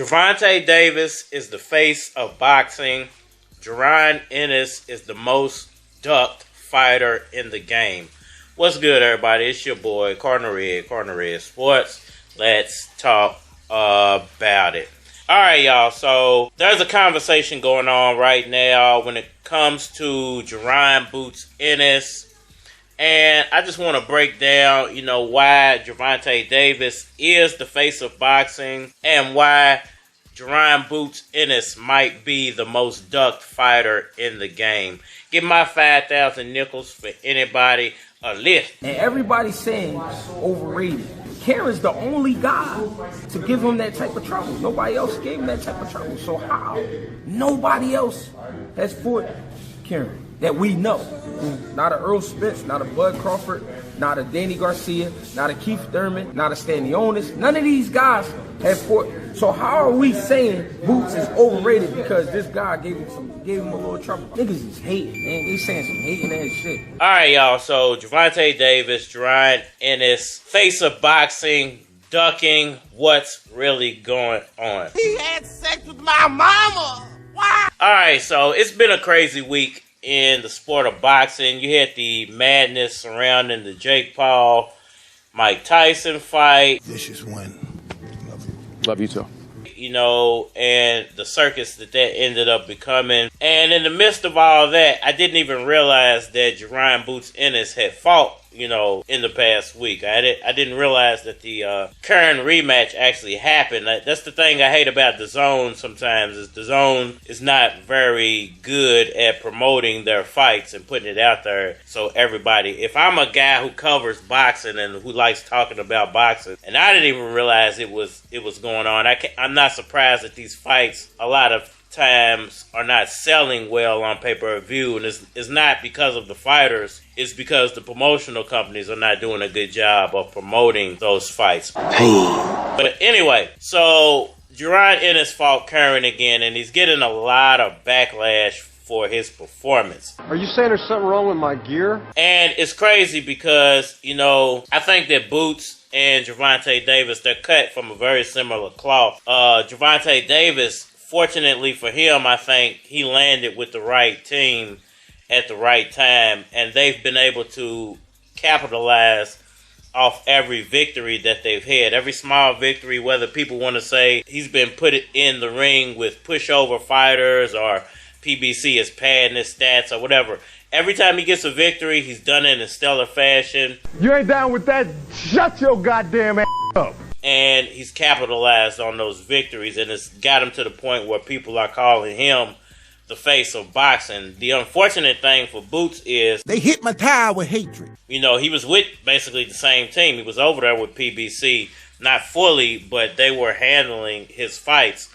Gervonta Davis is the face of boxing. Jaron Ennis is the most ducked fighter in the game. What's good, everybody? It's your boy, Cardinal Red Sports. Let's talk about it. Alright, y'all. So, there's a conversation going on right now when it comes to Jaron Boots Ennis. And I just want to break down, why Gervonta Davis is the face of boxing and why Jaron Boots Ennis might be the most ducked fighter in the game. Give my 5,000 nickels for anybody a lift. And everybody's saying overrated. Karen's the only guy to give him that type of trouble. Nobody else gave him that type of trouble. So how? Nobody else has fought Karen that we know. Not a Earl Spence, not a Bud Crawford, not a Danny Garcia, not a Keith Thurman, not a Stanionis. None of these guys have fought. So how are we saying Boots is overrated because this guy gave him a little trouble? Niggas is hating, man. They saying some hating ass shit. All right, y'all. So Gervonta Davis, Jaron Ennis, face of boxing, ducking. What's really going on? He had sex with my mama. Why? All right, so it's been a crazy week in the sport of boxing. You had the madness surrounding the Jake Paul, Mike Tyson fight. Vicious win. Love you too. And the circus that ended up becoming. And in the midst of all that, I didn't even realize that Jaron Boots Ennis had fought, in the past week. I didn't realize that the current rematch actually happened. That's the thing I hate about DAZN sometimes, is DAZN is not very good at promoting their fights and putting it out there so everybody. If I'm a guy who covers boxing and who likes talking about boxing, and I didn't even realize it was going on, I'm not surprised that these fights a lot of times are not selling well on pay-per-view, and it's not because of the fighters, it's because the promotional companies are not doing a good job of promoting those fights. But anyway, so Jaron Ennis fought Curran again, and he's getting a lot of backlash for his performance. Are you saying there's something wrong with my gear? And it's crazy because, I think that Boots and Gervonta Davis, they're cut from a very similar cloth. Gervonta Davis, fortunately for him, I think he landed with the right team at the right time, and they've been able to capitalize off every victory that they've had. Every small victory, whether people want to say he's been put in the ring with pushover fighters or PBC is padding his stats or whatever. Every time he gets a victory, he's done it in stellar fashion. You ain't down with that? Shut your goddamn ass up. And he's capitalized on those victories, and it's got him to the point where people are calling him the face of boxing. The unfortunate thing for Boots is They hit my tire with hatred. he was with basically the same team. He was over there with PBC, not fully, but they were handling his fights.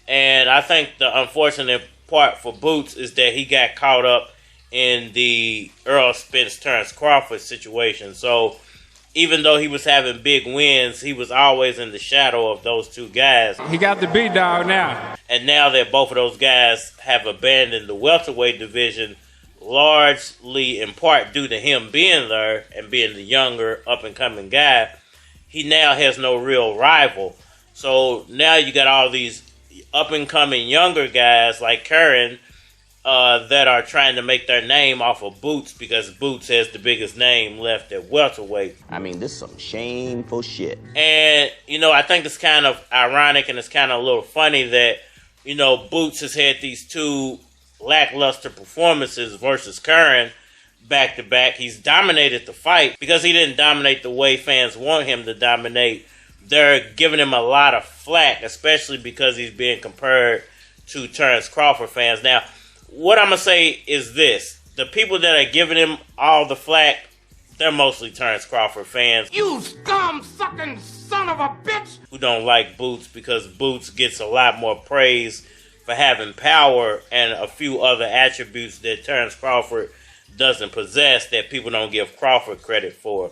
And I think the unfortunate part for Boots is that he got caught up in the Earl Spence Terrence Crawford situation. So even though he was having big wins, he was always in the shadow of those two guys. He got the beat dog now. And now that both of those guys have abandoned the welterweight division, largely in part due to him being there and being the younger, up-and-coming guy, he now has no real rival. So now you got all these up-and-coming younger guys like Curran that are trying to make their name off of Boots because Boots has the biggest name left at welterweight. I mean, this is some shameful shit. And, I think it's kind of ironic and it's kind of a little funny that, Boots has had these two lackluster performances versus Curran back-to-back. He's dominated the fight because he didn't dominate the way fans want him to dominate. They're giving him a lot of flack, especially because he's being compared to Terrence Crawford fans. Now, what I'm going to say is this. The people that are giving him all the flack, they're mostly Terrence Crawford fans. You scum-sucking son of a bitch! Who don't like Boots because Boots gets a lot more praise for having power and a few other attributes that Terrence Crawford doesn't possess that people don't give Crawford credit for.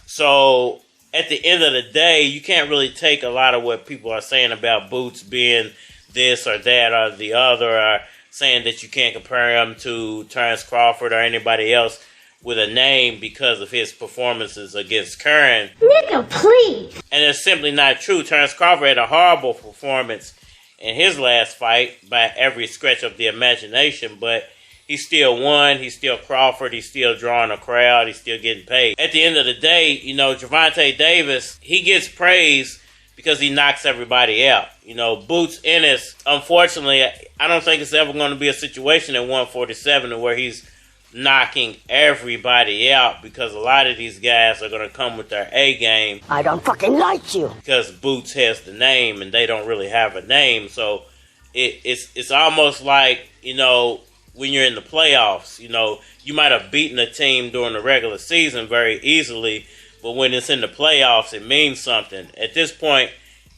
So at the end of the day, you can't really take a lot of what people are saying about Boots being this or that or the other, or saying that you can't compare him to Terrence Crawford or anybody else with a name because of his performances against Curran. Nigga, please. And it's simply not true. Terrence Crawford had a horrible performance in his last fight by every stretch of the imagination, but he still won. He's still Crawford. He's still drawing a crowd. He's still getting paid. At the end of the day, you know, Gervonta Davis, he gets praise because he knocks everybody out. You know, Boots Ennis, unfortunately, I don't think it's ever going to be a situation at 147 where he's knocking everybody out, because a lot of these guys are going to come with their A game. I don't fucking like you. Because Boots has the name and they don't really have a name. So it's almost like, you know, when you're in the playoffs, you know, you might have beaten a team during the regular season very easily, but when it's in the playoffs, it means something. At this point,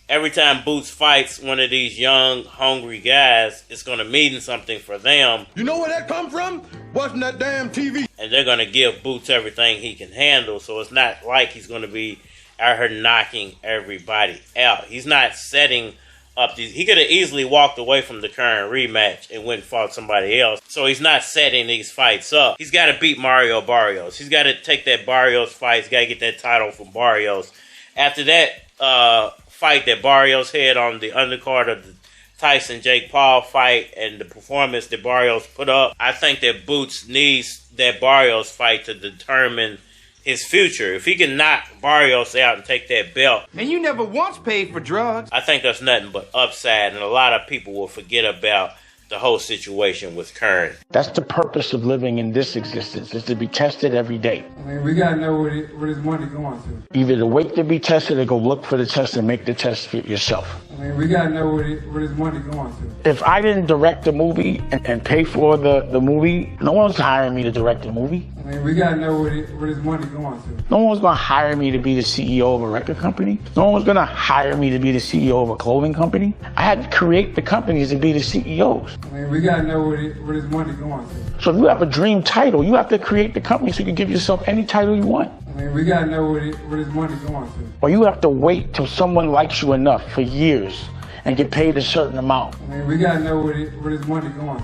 every time Boots fights one of these young, hungry guys, it's going to mean something for them. You know where that come from? Watching that damn TV. And they're going to give Boots everything he can handle, so it's not like he's going to be out here knocking everybody out. He's not setting up these. He could have easily walked away from the current rematch and went and fought somebody else. So he's not setting these fights up. He's got to beat Mario Barrios. He's got to take that Barrios fight. He's got to get that title from Barrios. After that fight that Barrios had on the undercard of the Tyson-Jake Paul fight and the performance that Barrios put up, I think that Boots needs that Barrios fight to determine his future. If he can knock Barrios out and take that belt, And you never once paid for drugs. I think that's nothing but upside, and a lot of people will forget about the whole situation with Kern. That's the purpose of living in this existence, is to be tested every day. I mean, we got to know where his money going to. Either to wait to be tested or go look for the test and make the test for yourself. I mean, we got to know where his money going to. If I didn't direct the movie and pay for the movie, no one's hiring me to direct the movie. I mean, we got to know where his money going to. No one's going to hire me to be the CEO of a record company. No one's going to hire me to be the CEO of a clothing company. I had to create the companies to be the CEOs. I mean, we got to know where his money going to. So if you have a dream title, you have to create the company so you can give yourself any title you want. I mean, we got to know where his money going to. Or you have to wait till someone likes you enough for years and get paid a certain amount. I mean, we got to know where his money going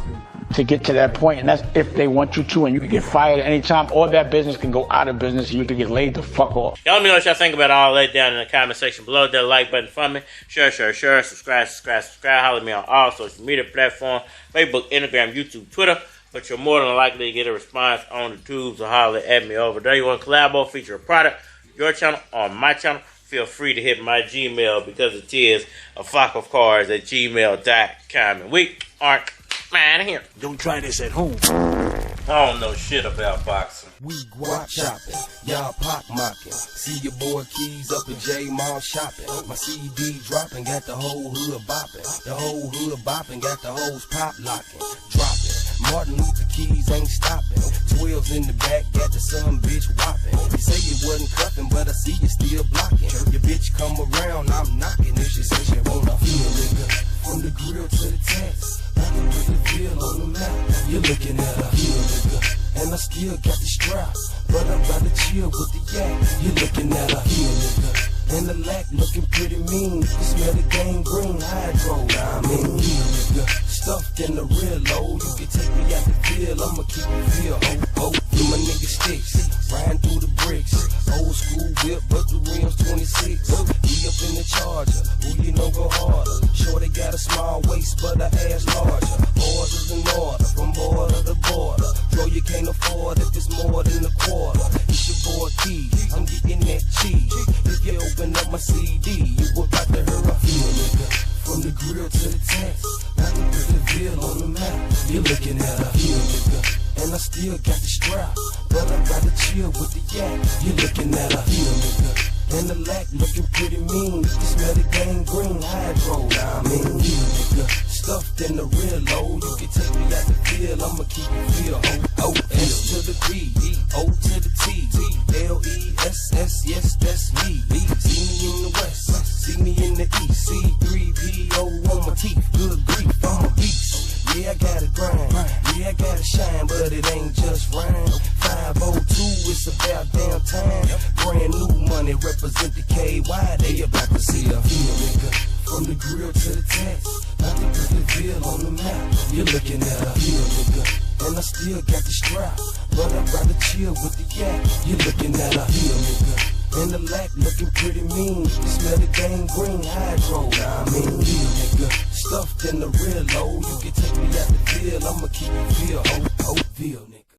to get to that point, and that's if they want you to, and you can get fired at any time, or that business can go out of business and you can get laid the fuck off. Y'all let me know what y'all think about all that down in the comment section below. That like button for me. Share. Subscribe. Holler at me on all social media platforms: Facebook, Instagram, YouTube, Twitter. But you're more than likely to get a response on the tubes or holler at me over there. You want to collabo, feature a product, your channel, on my channel, feel free to hit my Gmail, because it is a flock of cards at gmail.com. And we aren't man here. Don't try this at home. I don't know shit about boxing. We guap chopping, y'all pock mocking. See your boy Keys up at J Mall shopping. My CD dropping, got the whole hood bopping. The whole hood bopping, got the hoes pop locking. Dropping, Martin Luther Keys ain't stopping. 12's in the back, got the son bitch whopping. You say you wasn't cuffing, but I see you still blocking. Your bitch come around, I'm knocking. If she says she wanna feel nigga, from the grill to the text. I can put the feel on the map. You're looking at a heel nigga, and I still got the strap, but I'd rather chill with the yak. You're looking at a heel nigga, and the lack looking pretty mean. You smell the gang green hydro. I mean heel nigga, stuffed in the real low. You can take me out the field, I'ma keep it real. Ho, through my nigga sticks, riding through the bricks. Old school whip, but the rims 26. He up in the Charger, who you know go harder. Sure they got a small waist, but her ass larger. Orders in order, from border to border. Bro, you can't afford if it's more than a quarter. It's your boy Key, I'm getting that cheese. If you open up my CD, you about to hear a feel nigga. From the grill to the text, I can put the bill on the map. You're looking at a heel nigga, and I still got the strap, but I'd rather chill with the yak. You're looking at a heel nigga, and the lack looking pretty mean. You smell the gang green hydro. I mean heel nigga, stuffed in the real low. You can take me out the field, I'ma keep it real. O-S to the B, O to the T, L-E-S-S, yes that's me. See me in the west, see me in the east. C-3-P-O on my teeth, good grief, I'm a beast. Yeah, I gotta grind, yeah, I gotta shine, but it ain't just rhyme. 502, it's about damn time. Brand new money, represent the KY, they about to see a heel nigga. From the grill to the text, I can put the bill on the map. You're looking at a heel nigga, and I still got the strap, but I'd rather chill with the yak. You're looking at a heel nigga, Intellect looking pretty mean. Smell the gang green hydro. Nah, I mean, real nigga. Stuffed in the real low. You can take me out the field. I'ma keep it real. Oh, real nigga.